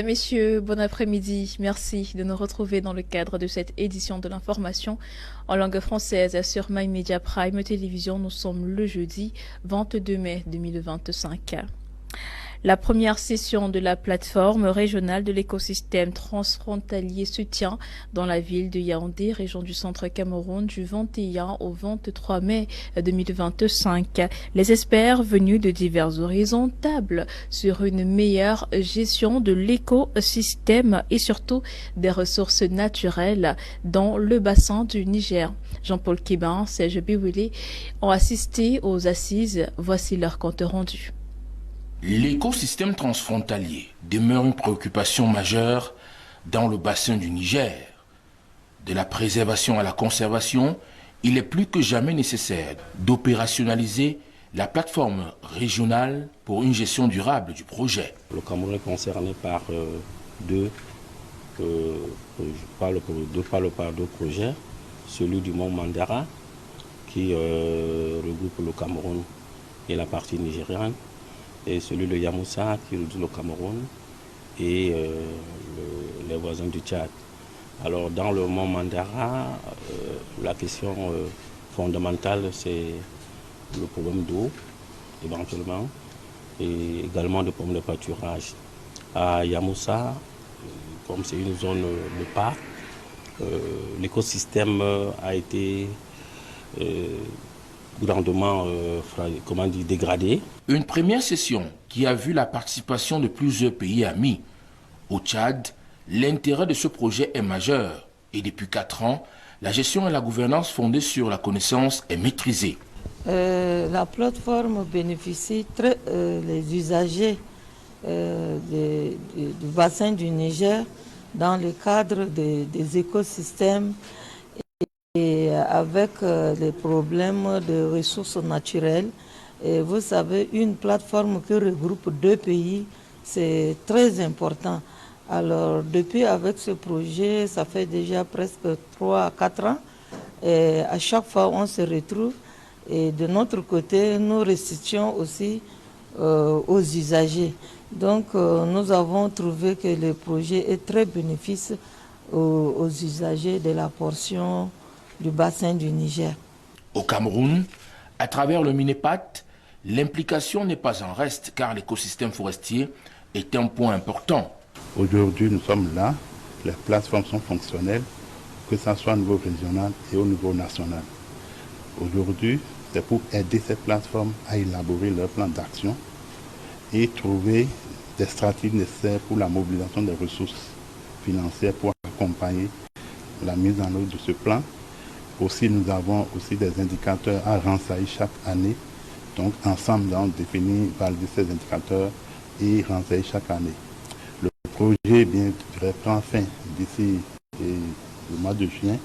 Mesdames, Messieurs, bon après-midi. Merci de nous retrouver dans le cadre de cette édition de l'information en langue française sur My Media Prime Télévision. Nous sommes le jeudi 22 mai 2025. La première session de la plateforme régionale de l'écosystème transfrontalier se tient dans la ville de Yaoundé, région du centre Cameroun, du 21 au 23 mai 2025. Les experts venus de divers horizons tablent sur une meilleure gestion de l'écosystème et surtout des ressources naturelles dans le bassin du Niger. Jean-Paul Kébin, Serge Biwili ont assisté aux assises. Voici leur compte rendu. L'écosystème transfrontalier demeure une préoccupation majeure dans le bassin du Niger. De la préservation à la conservation, il est plus que jamais nécessaire d'opérationnaliser la plateforme régionale pour une gestion durable du projet. Le Cameroun est concerné par deux projets, celui du Mont Mandara qui regroupe le Cameroun et la partie nigériane, et celui de Yamoussa qui relie le Cameroun et les voisins du Tchad. Alors dans le Mont Mandara, la question fondamentale c'est le problème d'eau éventuellement et également de problèmes de pâturage. À Yamoussa, comme c'est une zone de parc, l'écosystème a été grandement dégradé. Une première session qui a vu la participation de plusieurs pays amis. Au Tchad, l'intérêt de ce projet est majeur et depuis 4 ans, la gestion et la gouvernance fondée sur la connaissance est maîtrisée. La plateforme bénéficie les usagers du bassin du Niger dans le cadre des écosystèmes et avec les problèmes de ressources naturelles. Et vous savez, une plateforme qui regroupe 2 pays, c'est très important. Alors, depuis avec ce projet, ça fait déjà presque 3 à 4 ans. Et à chaque fois, on se retrouve. Et de notre côté, nous restituons aussi aux usagers. Donc, nous avons trouvé que le projet est très bénéfique aux usagers de la portion du bassin du Niger. Au Cameroun, à travers le Minepat, l'implication n'est pas en reste car l'écosystème forestier est un point important. Aujourd'hui, nous sommes là, les plateformes sont fonctionnelles, que ce soit au niveau régional et au niveau national. Aujourd'hui, c'est pour aider ces plateformes à élaborer leur plan d'action et trouver des stratégies nécessaires pour la mobilisation des ressources financières pour accompagner la mise en œuvre de ce plan. Aussi, nous avons aussi des indicateurs à renseigner chaque année. Donc, ensemble, nous allons définir, valider ces indicateurs et renseigner chaque année. Le projet prend fin d'ici le mois de juin,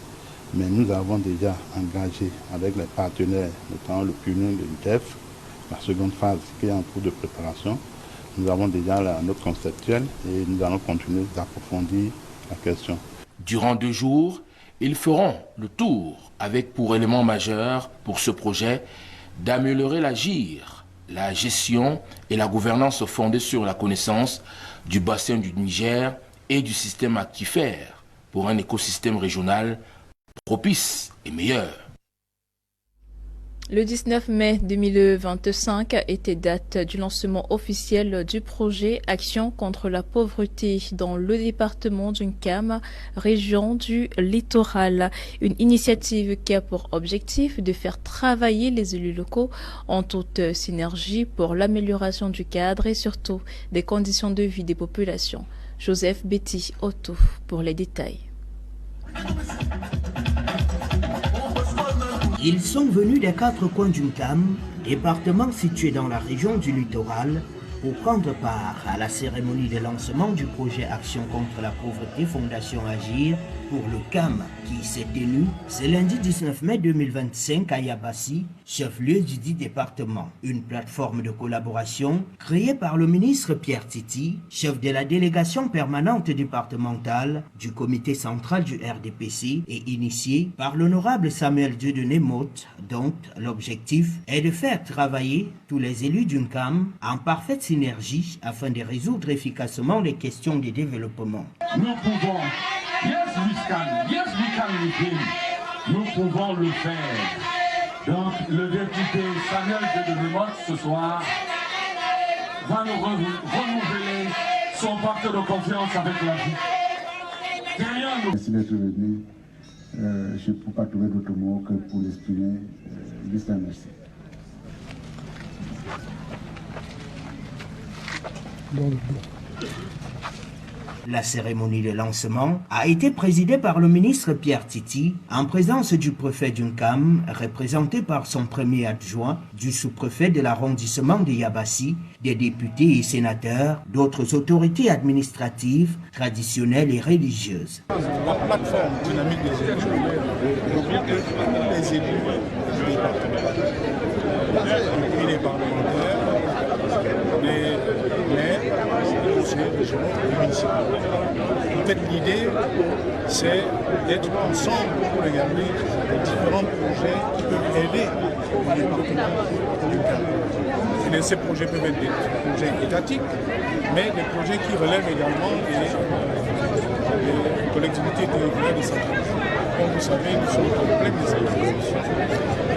mais nous avons déjà engagé avec les partenaires, notamment le PUNE, le UDEF, la seconde phase qui est en cours de préparation. Nous avons déjà la note conceptuelle et nous allons continuer d'approfondir la question. Durant 2 jours, ils feront le tour avec pour élément majeur pour ce projet d'améliorer l'agir, la gestion et la gouvernance fondée sur la connaissance du bassin du Niger et du système aquifère pour un écosystème régional propice et meilleur. Le 19 mai 2025 était date du lancement officiel du projet Action contre la pauvreté dans le département du Nkam, région du littoral. Une initiative qui a pour objectif de faire travailler les élus locaux en toute synergie pour l'amélioration du cadre et surtout des conditions de vie des populations. Joseph Betty Otto pour les détails. Ils sont venus des 4 coins du Nkam, département situé dans la région du littoral, pour prendre part à la cérémonie de lancement du projet Action contre la pauvreté Fondation Agir pour le CAM qui s'est tenu ce lundi 19 mai 2025 à Yabassi, chef-lieu du dit département. Une plateforme de collaboration créée par le ministre Pierre Titi, chef de la délégation permanente départementale du comité central du RDPC et initiée par l'honorable Samuel Dieudonné Motte, dont l'objectif est de faire travailler tous les élus du CAM en parfaite synergie afin de résoudre efficacement les questions de développement. Nous pouvons, nous pouvons le faire. Donc le député Samuel Dieudonné ce soir va nous renouveler son pacte de confiance avec la vie. Merci d'être venu. Je ne peux pas trouver d'autre mot que pour l'exprimer. Juste un merci. La cérémonie de lancement a été présidée par le ministre Pierre Titi en présence du préfet d'Unkam, représenté par son premier adjoint, du sous-préfet de l'arrondissement de Yabassi, des députés et sénateurs, d'autres autorités administratives, traditionnelles et religieuses. La plateforme dynamique des élus regroupe les élus du département, les parlementaires, les maires, les conseillers régionaux et municipaux. En fait, l'idée, c'est d'être ensemble pour regarder les différents projets qui peuvent aider le département du Cap. Ces projets peuvent être des projets étatiques, mais des projets qui relèvent également des collectivités territoriales décentralisées. Comme vous savez, nous sommes en pleine décentralisation.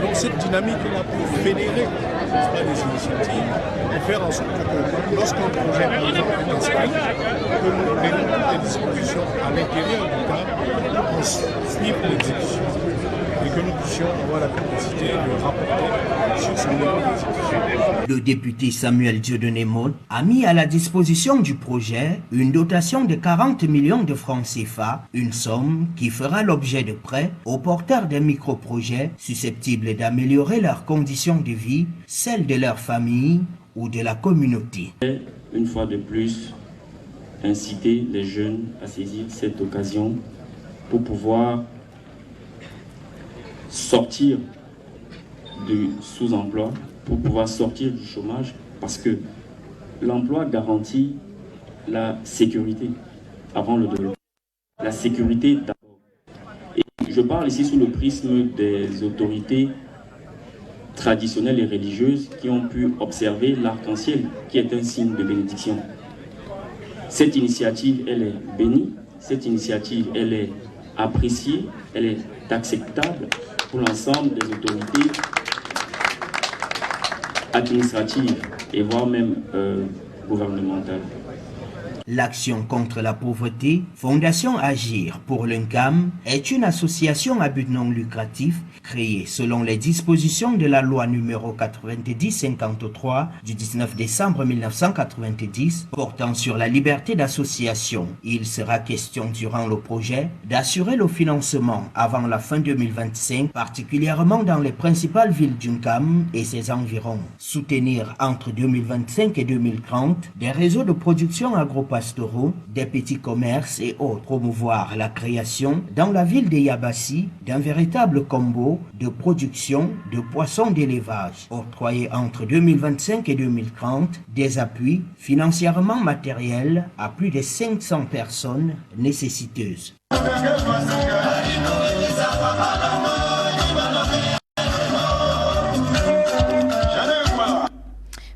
Donc cette dynamique-là pour fédérer les initiatives et faire en sorte que lorsqu'un projet par exemple est inscrit, que nous ayons toutes les dispositions à l'intérieur du cadre pour suivre l'exécution et que nous puissions avoir la capacité de rapporter sur ce niveau d'exécution. Le député Samuel Dieudonné a mis à la disposition du projet une dotation de 40 millions de francs CFA, une somme qui fera l'objet de prêts aux porteurs des micro-projets susceptibles d'améliorer leurs conditions de vie, celles de leur famille ou de la communauté. Une fois de plus, inciter les jeunes à saisir cette occasion pour pouvoir sortir du sous-emploi, pour pouvoir sortir du chômage, parce que l'emploi garantit la sécurité avant le développement. La sécurité d'abord. Et je parle ici sous le prisme des autorités traditionnelles et religieuses qui ont pu observer l'arc-en-ciel, qui est un signe de bénédiction. Cette initiative, elle est bénie, cette initiative, elle est appréciée, elle est acceptable pour l'ensemble des autorités administratives et voire même gouvernementales. L'Action contre la pauvreté, Fondation Agir pour l'Unkam, est une association à but non lucratif créée selon les dispositions de la loi numéro 90-53 du 19 décembre 1990 portant sur la liberté d'association. Il sera question durant le projet d'assurer le financement avant la fin 2025, particulièrement dans les principales villes d'Unkam et ses environs. Soutenir entre 2025 et 2030 des réseaux de production agropastoraux, des petits commerces et autres. Promouvoir la création dans la ville de Yabassi d'un véritable combo de production de poissons d'élevage. Octroyer entre 2025 et 2030 des appuis financièrement matériels à plus de 500 personnes nécessiteuses.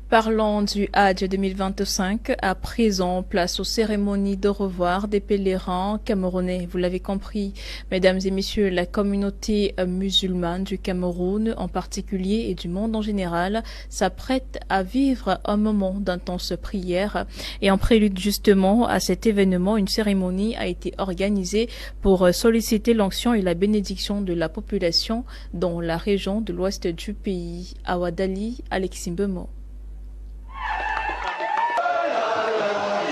Parlons du Hajj 2025. À présent, place aux cérémonies de revoir des pèlerins camerounais. Vous l'avez compris, mesdames et messieurs, la communauté musulmane du Cameroun en particulier et du monde en général s'apprête à vivre un moment d'intense prière. Et en prélude justement à cet événement, une cérémonie a été organisée pour solliciter l'onction et la bénédiction de la population dans la région de l'ouest du pays. Awadali, Alexis Bemo.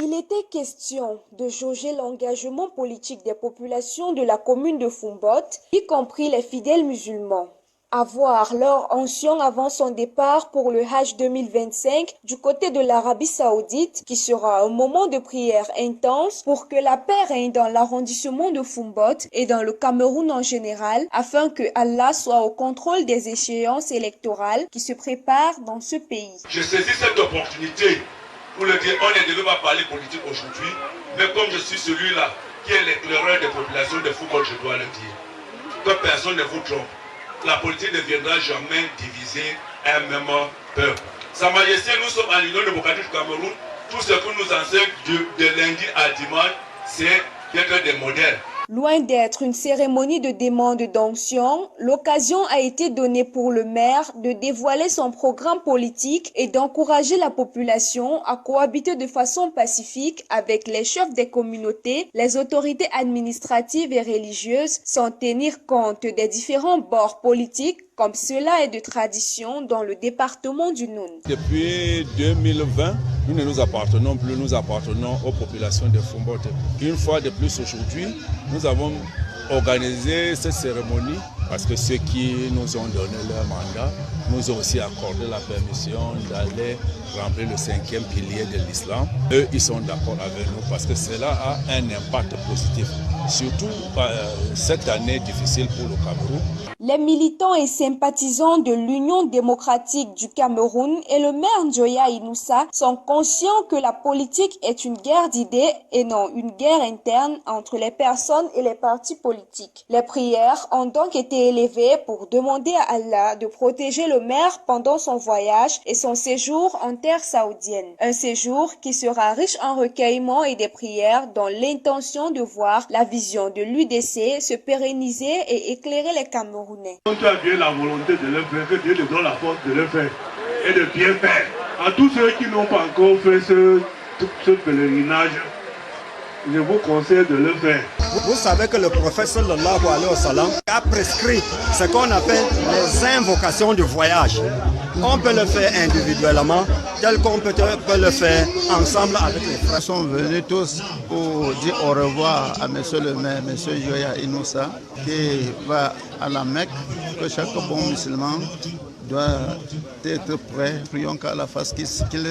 Il était question de jauger l'engagement politique des populations de la commune de Fumbot, y compris les fidèles musulmans. Avoir leur onction avant son départ pour le Hajj 2025 du côté de l'Arabie Saoudite, qui sera un moment de prière intense pour que la paix règne dans l'arrondissement de Fumbot et dans le Cameroun en général, afin que Allah soit au contrôle des échéances électorales qui se préparent dans ce pays. Je saisis cette opportunité pour le dire, on ne devait pas parler politique aujourd'hui, mais comme je suis celui-là qui est l'éclaireur des populations de Fumbot, je dois le dire. Que personne ne vous trompe. La politique ne viendra jamais diviser un même peuple. Sa Majesté, nous sommes à l'Union démocratique du Cameroun. Tout ce que nous enseignons de lundi à dimanche, c'est d'être des modèles. Loin d'être une cérémonie de demande d'onction, l'occasion a été donnée pour le maire de dévoiler son programme politique et d'encourager la population à cohabiter de façon pacifique avec les chefs des communautés, les autorités administratives et religieuses, sans tenir compte des différents bords politiques, comme cela est de tradition dans le département du Noun. Depuis 2020, nous ne nous appartenons plus, nous appartenons aux populations de Fumbote. Une fois de plus aujourd'hui, nous avons organisé cette cérémonie parce que ceux qui nous ont donné leur mandat nous ont aussi accordé la permission d'aller remplir le 5e pilier de l'islam. Eux, ils sont d'accord avec nous parce que cela a un impact positif, surtout cette année difficile pour le Cameroun. Les militants et sympathisants de l'Union démocratique du Cameroun et le maire Njoya Inoussa sont conscients que la politique est une guerre d'idées et non une guerre interne entre les personnes et les partis politiques. Les prières ont donc été élevées pour demander à Allah de protéger le maire pendant son voyage et son séjour en terre saoudienne. Un séjour qui sera riche en recueillements et des prières dans l'intention de voir la vision de l'UDC se pérenniser et éclairer les Camerounais. Quand tu as bien la volonté de le faire, que Dieu te donne la force de le faire et de bien faire. À tous ceux qui n'ont pas encore fait ce pèlerinage, je vous conseille de le faire. Vous savez que le prophète sallallahu alayhi wa sallam a prescrit ce qu'on appelle les invocations de voyage. On peut le faire individuellement, tel qu'on peut le faire ensemble avec les frères. Nous sommes venus tous pour dire au revoir à monsieur le maire, monsieur Njoya Inoussa, qui va à la Mecque, que chaque bon musulman doit être prêt. Prions qu'à la face qu'il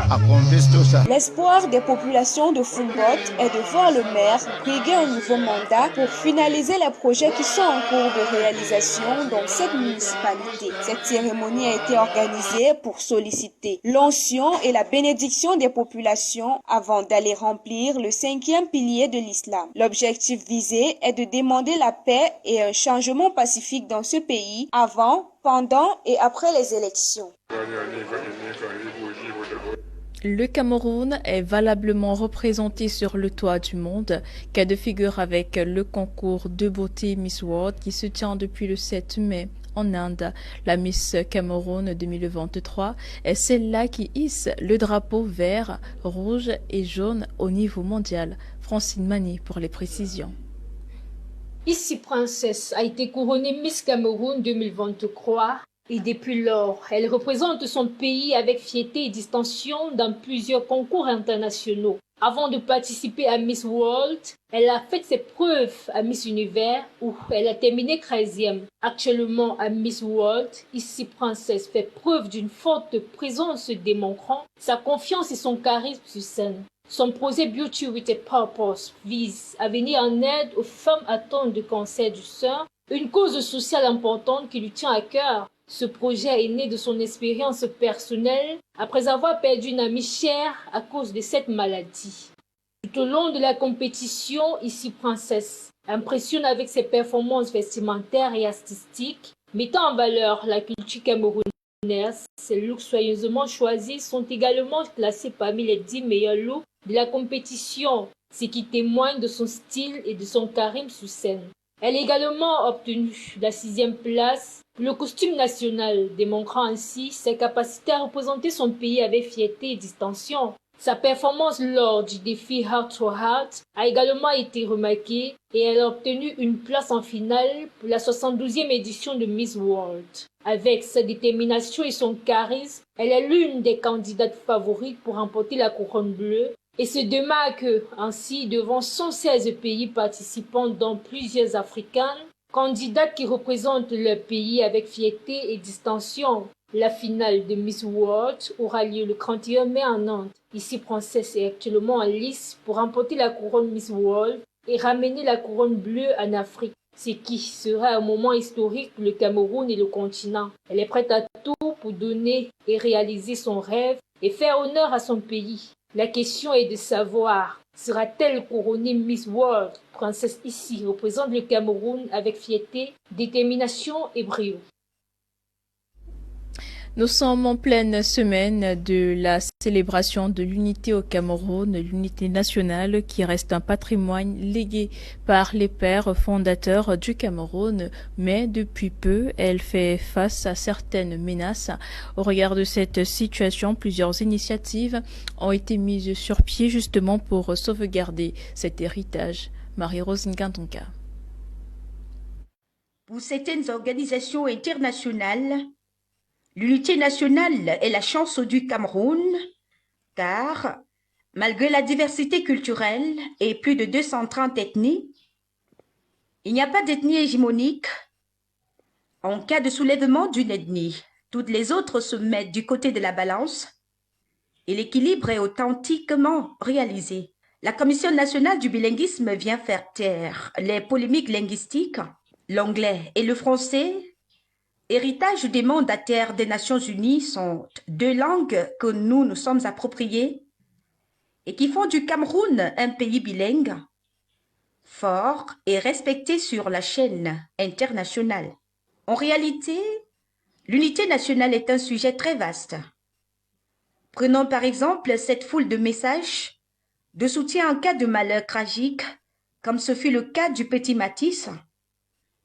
accomplisse tout ça. L'espoir des populations de Fumbote est de voir le maire briguer un nouveau mandat pour finaliser les projets qui sont en cours de réalisation dans cette municipalité. Cette cérémonie a été organisée pour solliciter l'onction et la bénédiction des populations avant d'aller remplir le 5e pilier de l'islam. L'objectif visé est de demander la paix et un changement pacifique dans ce pays avant, pendant et après les élections. Le Cameroun est valablement représenté sur le toit du monde, cas de figure avec le concours de beauté Miss World qui se tient depuis le 7 mai en Inde. La Miss Cameroun 2023 est celle-là qui hisse le drapeau vert, rouge et jaune au niveau mondial. Francine Mani pour les précisions. Ici Princesse a été couronnée Miss Cameroun 2023 et depuis lors, elle représente son pays avec fierté et distinction dans plusieurs concours internationaux. Avant de participer à Miss World, elle a fait ses preuves à Miss Univers où elle a terminé 13e. Actuellement à Miss World, Ici Princesse fait preuve d'une forte présence démontrant sa confiance et son charisme sur scène. Son projet Beauty with a Purpose vise à venir en aide aux femmes atteintes de cancer du sein, une cause sociale importante qui lui tient à cœur. Ce projet est né de son expérience personnelle après avoir perdu une amie chère à cause de cette maladie. Tout au long de la compétition, Ici Princesse impressionne avec ses performances vestimentaires et artistiques, mettant en valeur la culture camerounaise. Ses looks soigneusement choisis sont également classés parmi les 10 meilleurs looks de la compétition, ce qui témoigne de son style et de son charisme sur scène. Elle a également obtenu la 6e place pour le costume national, démontrant ainsi ses capacités à représenter son pays avec fierté et distinction. Sa performance lors du défi Heart to Heart a également été remarquée et elle a obtenu une place en finale pour la 72e édition de Miss World. Avec sa détermination et son charisme, elle est l'une des candidates favorites pour remporter la couronne bleue et se démarque ainsi devant 116 pays participants dont plusieurs africaines, candidates qui représentent leur pays avec fierté et distinction. La finale de Miss World aura lieu le 31 mai en Nantes. Ici Princesse est actuellement en lice pour remporter la couronne Miss World et ramener la couronne bleue en Afrique, ce qui sera un moment historique pour le Cameroun et le continent. Elle est prête à tout pour donner et réaliser son rêve et faire honneur à son pays. La question est de savoir, sera-t-elle couronnée Miss World? Princesse Ici représente le Cameroun avec fierté, détermination et brio. Nous sommes en pleine semaine de la célébration de l'unité au Cameroun, l'unité nationale qui reste un patrimoine légué par les pères fondateurs du Cameroun, mais depuis peu, elle fait face à certaines menaces. Au regard de cette situation, plusieurs initiatives ont été mises sur pied justement pour sauvegarder cet héritage. Marie-Rose Ngantonka. Pour certaines organisations internationales, l'unité nationale est la chance du Cameroun, car malgré la diversité culturelle et plus de 230 ethnies, il n'y a pas d'ethnie hégémonique. En cas de soulèvement d'une ethnie, toutes les autres se mettent du côté de la balance et l'équilibre est authentiquement réalisé. La Commission nationale du bilinguisme vient faire taire les polémiques linguistiques. L'anglais et le français, héritage des mandataires des Nations Unies, sont deux langues que nous nous sommes appropriées et qui font du Cameroun un pays bilingue, fort et respecté sur la chaîne internationale. En réalité, l'unité nationale est un sujet très vaste. Prenons par exemple cette foule de messages de soutien en cas de malheur tragique, comme ce fut le cas du petit Matisse,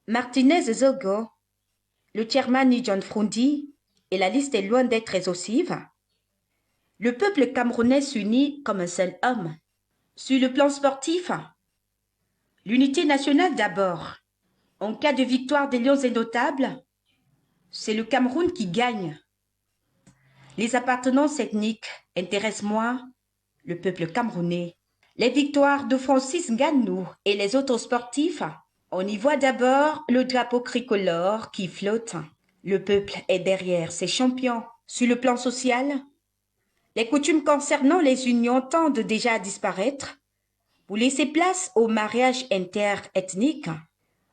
Martinez Zogo, le chairman John Frundi, et la liste est loin d'être exhaustive. Le peuple camerounais s'unit comme un seul homme. Sur le plan sportif, l'unité nationale d'abord. En cas de victoire des Lions et notables, c'est le Cameroun qui gagne. Les appartenances ethniques intéressent moins le peuple camerounais. Les victoires de Francis Ngannou et les autres sportifs, on y voit d'abord le drapeau tricolore qui flotte. Le peuple est derrière ses champions. Sur le plan social, les coutumes concernant les unions tendent déjà à disparaître pour laisser place au mariage interethnique.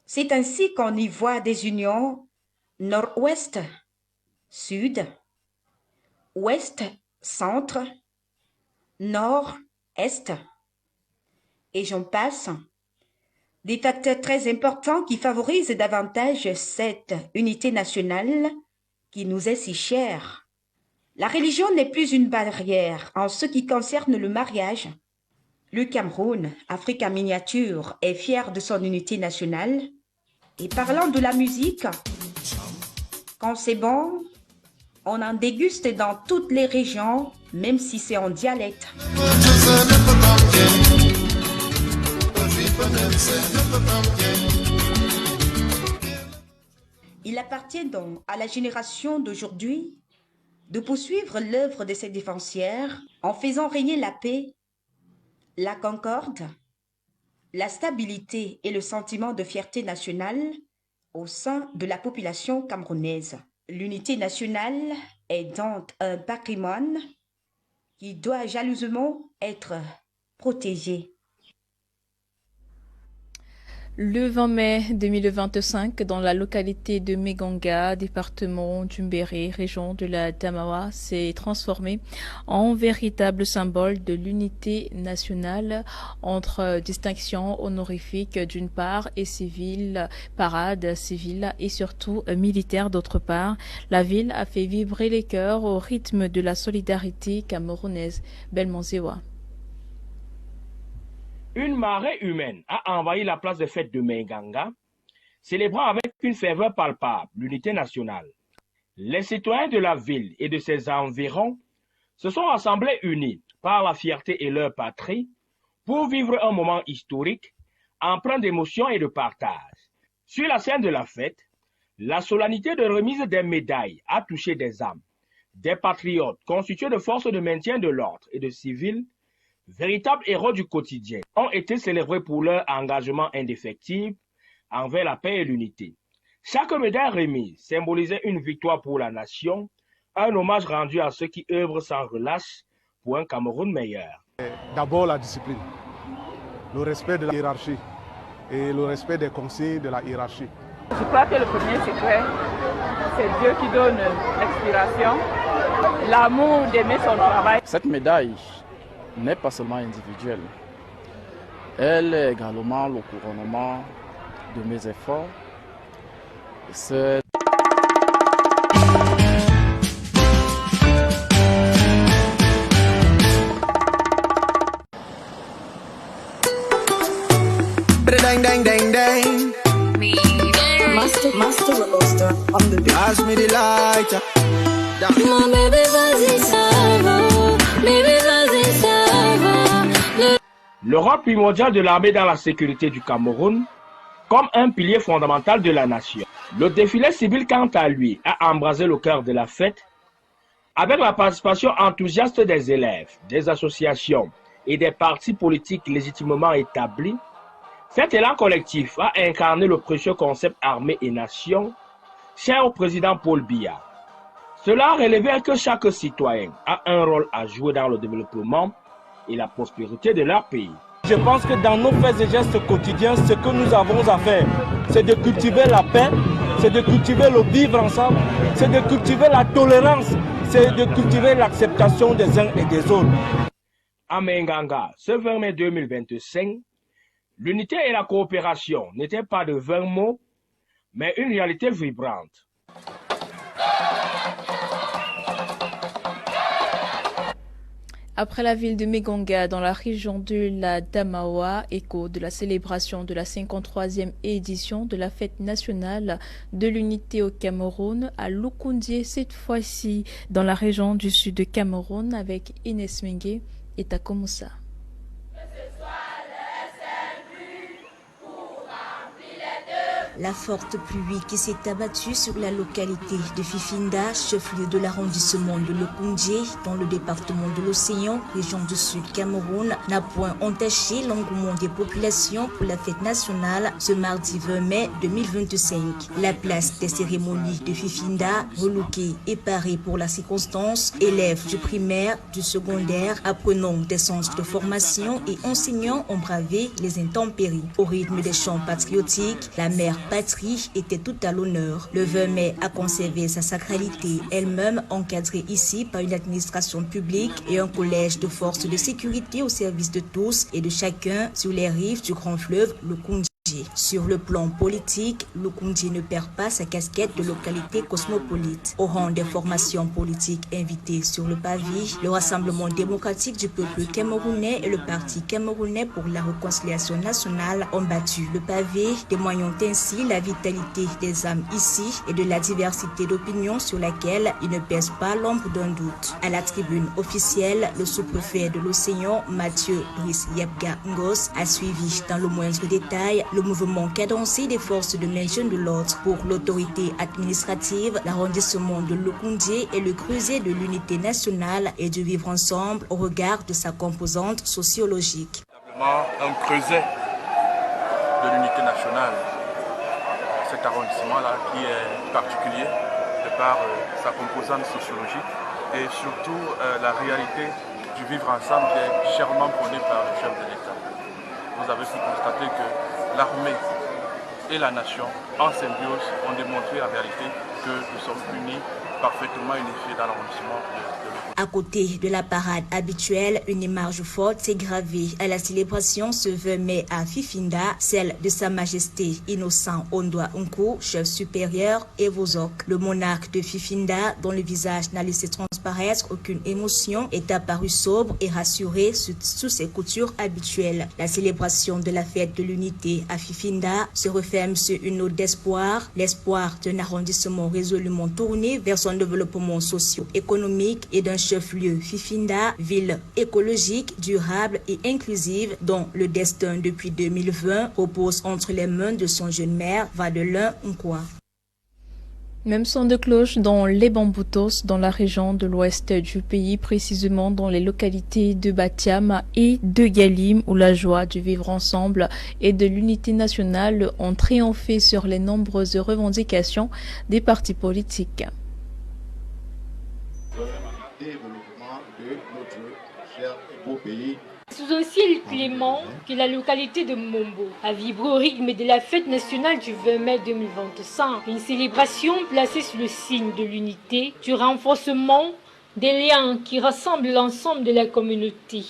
C'est ainsi qu'on y voit des unions nord-ouest, sud, ouest, centre, nord-est, et j'en passe. Des facteurs très importants qui favorisent davantage cette unité nationale qui nous est si chère. La religion n'est plus une barrière en ce qui concerne le mariage. Le Cameroun, Afrique en miniature, est fier de son unité nationale. Et parlant de la musique, quand c'est bon, on en déguste dans toutes les régions, même si c'est en dialecte. Il appartient donc à la génération d'aujourd'hui de poursuivre l'œuvre de ses défensières en faisant régner la paix, la concorde, la stabilité et le sentiment de fierté nationale au sein de la population camerounaise. L'unité nationale est donc un patrimoine qui doit jalousement être protégé. Le 20 mai 2025, dans la localité de Meganga, département d'Umbéré, région de la Tamawa, s'est transformé en véritable symbole de l'unité nationale entre distinctions honorifiques d'une part et civiles, parades civiles et surtout militaires d'autre part. La ville a fait vibrer les cœurs au rythme de la solidarité camerounaise. Belmonzewa. Une marée humaine a envahi la place de fête de Meganga, célébrant avec une ferveur palpable l'unité nationale. Les citoyens de la ville et de ses environs se sont rassemblés unis par la fierté et leur patrie pour vivre un moment historique empreint d'émotion et de partage. Sur la scène de la fête, la solennité de remise des médailles a touché des âmes. Des patriotes constitués de forces de maintien de l'ordre et de civils, véritables héros du quotidien, ont été célébrés pour leur engagement indéfectible envers la paix et l'unité. Chaque médaille remise symbolisait une victoire pour la nation, un hommage rendu à ceux qui œuvrent sans relâche pour un Cameroun meilleur. D'abord la discipline, le respect de la hiérarchie et le respect des conseils de la hiérarchie. Je crois que le premier secret, c'est Dieu qui donne l'inspiration, l'amour d'aimer son travail. Cette médaille n'est pas seulement individuelle, elle est également le couronnement de mes efforts. C'est dang, dang, dang, dang. Master Roster on the beat. Pass me the lighter. Mon bébé, vas-y, ça va. Bébé, vas-y, ça va. Le rôle primordial de l'armée dans la sécurité du Cameroun comme un pilier fondamental de la nation. Le défilé civil, quant à lui, a embrasé le cœur de la fête avec la participation enthousiaste des élèves, des associations et des partis politiques légitimement établis. Cet élan collectif a incarné le précieux concept armée et nation, cher au président Paul Biya. Cela a relevé que chaque citoyen a un rôle à jouer dans le développement et la prospérité de leur pays. Je pense que dans nos faits et gestes quotidiens, ce que nous avons à faire, c'est de cultiver la paix, c'est de cultiver le vivre ensemble, c'est de cultiver la tolérance, c'est de cultiver l'acceptation des uns et des autres. À Menganga, ce 20 mai 2025, l'unité et la coopération n'étaient pas de vains mots, mais une réalité vibrante. Après la ville de Meganga, dans la région de la Damawa, écho de la célébration de la 53e édition de la fête nationale de l'unité au Cameroun, à Lukundié, cette fois-ci dans la région du sud de Cameroun, avec Inès Mengue et Takomoussa. La forte pluie qui s'est abattue sur la localité de Fifinda, chef-lieu de l'arrondissement de Lukundié, dans le département de l'Océan, région du Sud Cameroun, n'a point entaché l'engouement des populations pour la fête nationale ce mardi 20 mai 2025. La place des cérémonies de Fifinda, relookée et parée pour la circonstance, élèves du primaire, du secondaire, apprenants des centres de formation et enseignants ont bravé les intempéries. Au rythme des chants patriotiques, la mère patrie était tout à l'honneur. Le 20 mai a conservé sa sacralité, elle-même encadrée ici par une administration publique et un collège de forces de sécurité au service de tous et de chacun sur les rives du grand fleuve Lukundié. Sur le plan politique, Lukundié ne perd pas sa casquette de localité cosmopolite. Au rang des formations politiques invitées sur le pavé, le Rassemblement démocratique du peuple camerounais et le Parti camerounais pour la réconciliation nationale ont battu le pavé, témoignant ainsi la vitalité des âmes ici et de la diversité d'opinions sur laquelle il ne pèse pas l'ombre d'un doute. À la tribune officielle, le sous-préfet de l'Océan, Mathieu Brice Yepga Ngos, a suivi dans le moindre détail le mouvement cadencé des forces de maintien de l'ordre. Pour l'autorité administrative, l'arrondissement de Lukundié est le creuset de l'unité nationale et du vivre ensemble au regard de sa composante sociologique. Un creuset de l'unité nationale, cet arrondissement-là qui est particulier de par sa composante sociologique et surtout la réalité du vivre ensemble qui est chèrement prônée par le chef de l'État. Vous avez pu constater que l'armée et la nation, en symbiose, ont démontré en réalité que nous sommes unis, parfaitement unifiés dans l'arrondissement de l'État. À côté de la parade habituelle, une image forte s'est gravée à la célébration ce 20 mai à Fifinda, celle de Sa Majesté Innocent Ondwa Nko, chef supérieur et Vosok. Le monarque de Fifinda, dont le visage n'a laissé transparaître aucune émotion, est apparu sobre et rassuré sous ses coutures habituelles. La célébration de la fête de l'unité à Fifinda se referme sur une note d'espoir, l'espoir d'un arrondissement résolument tourné vers son développement socio-économique et d'un chef-lieu Fifinda, ville écologique, durable et inclusive dont le destin depuis 2020 repose entre les mains de son jeune maire Vadelin Nkwa. Même son de cloche dans les Bamboutos, dans la région de l'ouest du pays, précisément dans les localités de Batiam et de Galim, où la joie du vivre ensemble et de l'unité nationale ont triomphé sur les nombreuses revendications des partis politiques. Développement de notre cher et beau pays. Sous un ciel clément, que la localité de Mombo a vibré au rythme de la fête nationale du 20 mai 2025. Une célébration placée sous le signe de l'unité, du renforcement des liens qui rassemblent l'ensemble de la communauté.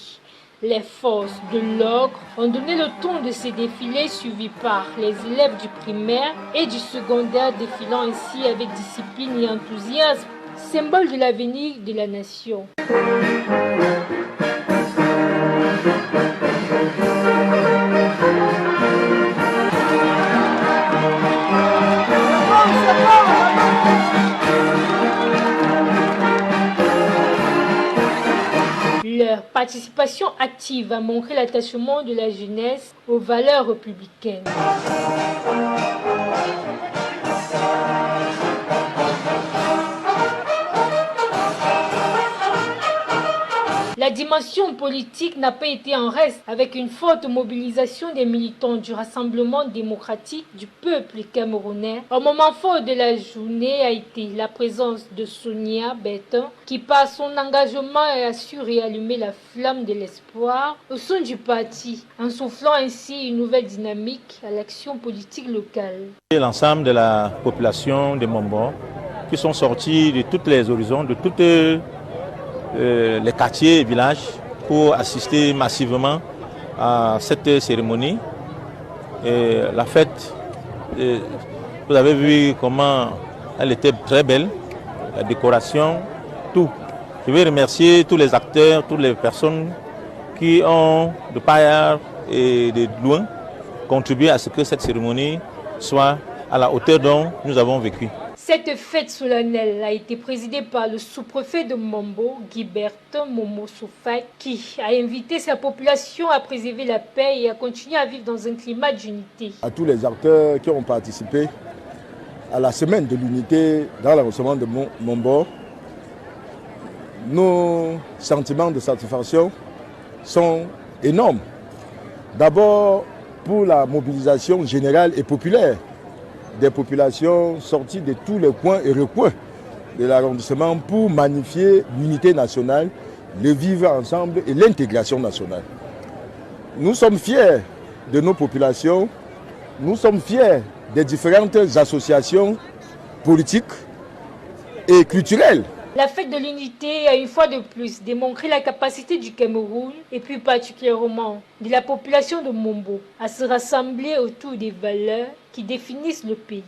Les forces de l'ordre ont donné le ton de ces défilés suivis par les élèves du primaire et du secondaire défilant ainsi avec discipline et enthousiasme, symbole de l'avenir de la nation. participation active a montré l'attachement de la jeunesse aux valeurs républicaines. La dimension politique n'a pas été en reste avec une forte mobilisation des militants du Rassemblement démocratique du peuple camerounais. Un moment fort de la journée a été la présence de Sonia Bertin qui par son engagement a su réallumer la flamme de l'espoir au sein du parti, en soufflant ainsi une nouvelle dynamique à l'action politique locale. L'ensemble de la population de Mombo qui sont sortis de tous les horizons, de toutes les quartiers et villages pour assister massivement à cette cérémonie. Et la fête, vous avez vu comment elle était très belle, la décoration, tout. Je veux remercier tous les acteurs, toutes les personnes qui ont de part et de loin contribué à ce que cette cérémonie soit à la hauteur dont nous avons vécu. Cette fête solennelle a été présidée par le sous-préfet de Mombo, Guibertin Momo Soufay, qui a invité sa population à préserver la paix et à continuer à vivre dans un climat d'unité. À tous les acteurs qui ont participé à la semaine de l'unité dans l'arrondissement de Mombo, nos sentiments de satisfaction sont énormes. D'abord pour la mobilisation générale et populaire des populations sorties de tous les coins et recoins de l'arrondissement pour magnifier l'unité nationale, le vivre ensemble et l'intégration nationale. Nous sommes fiers de nos populations, nous sommes fiers des différentes associations politiques et culturelles. La fête de l'unité a une fois de plus démontré la capacité du Cameroun et plus particulièrement de la population de Mombo à se rassembler autour des valeurs qui définissent le pays.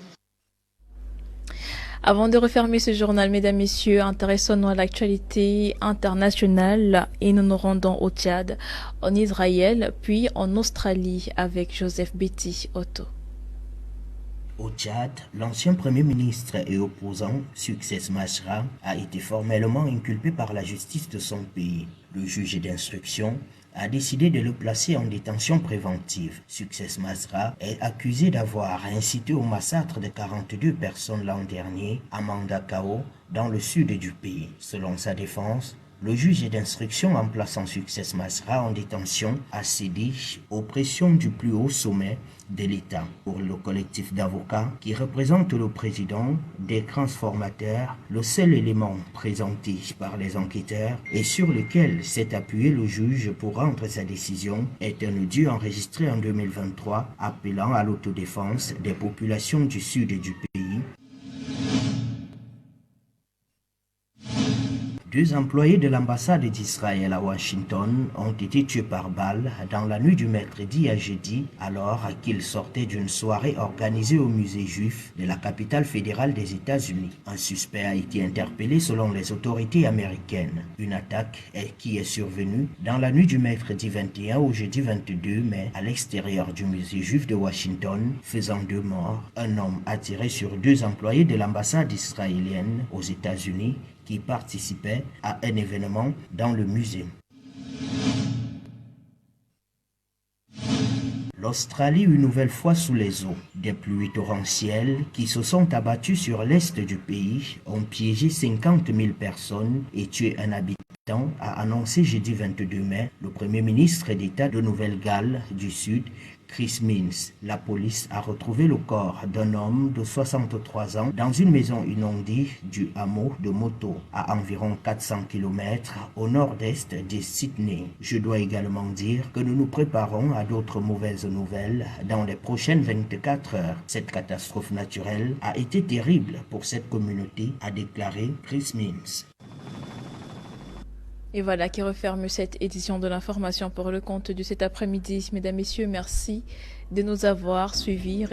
Avant de refermer ce journal, mesdames, messieurs, intéressons-nous à l'actualité internationale et nous nous rendons au Tchad, en Israël, puis en Australie avec Joseph Betty Otto. Au Tchad, l'ancien Premier ministre et opposant, Success Masra, a été formellement inculpé par la justice de son pays. Le juge d'instruction a décidé de le placer en détention préventive. Success Masra est accusé d'avoir incité au massacre de 42 personnes l'an dernier à Mandakao, dans le sud du pays. Selon sa défense, le juge d'instruction en plaçant Success Masra en détention a cédé aux pressions du plus haut sommet de l'État. Pour le collectif d'avocats qui représente le président des transformateurs, le seul élément présenté par les enquêteurs et sur lequel s'est appuyé le juge pour rendre sa décision est un audio enregistré en 2023 appelant à l'autodéfense des populations du sud du pays. Deux employés de l'ambassade d'Israël à Washington ont été tués par balle dans la nuit du mercredi à jeudi alors qu'ils sortaient d'une soirée organisée au musée juif de la capitale fédérale des États-Unis. Un suspect a été interpellé selon les autorités américaines. Une attaque qui est survenue dans la nuit du mercredi 21 au jeudi 22 mai à l'extérieur du musée juif de Washington, faisant 2 morts. Un homme a tiré sur 2 employés de l'ambassade israélienne aux États-Unis qui participaient à un événement dans le musée. L'Australie une nouvelle fois sous les eaux. Des pluies torrentielles qui se sont abattues sur l'est du pays ont piégé 50 000 personnes et tué un habitant, a annoncé jeudi 22 mai le Premier ministre d'État de Nouvelle-Galles du Sud, Chris Minns. La police a retrouvé le corps d'un homme de 63 ans dans une maison inondée du hameau de Moto, à environ 400 km au nord-est de Sydney. Je dois également dire que nous nous préparons à d'autres mauvaises nouvelles dans les prochaines 24 heures. Cette catastrophe naturelle a été terrible pour cette communauté, a déclaré Chris Minns. Et voilà qui referme cette édition de l'information pour le compte de cet après-midi. Mesdames, Messieurs, merci de nous avoir suivis.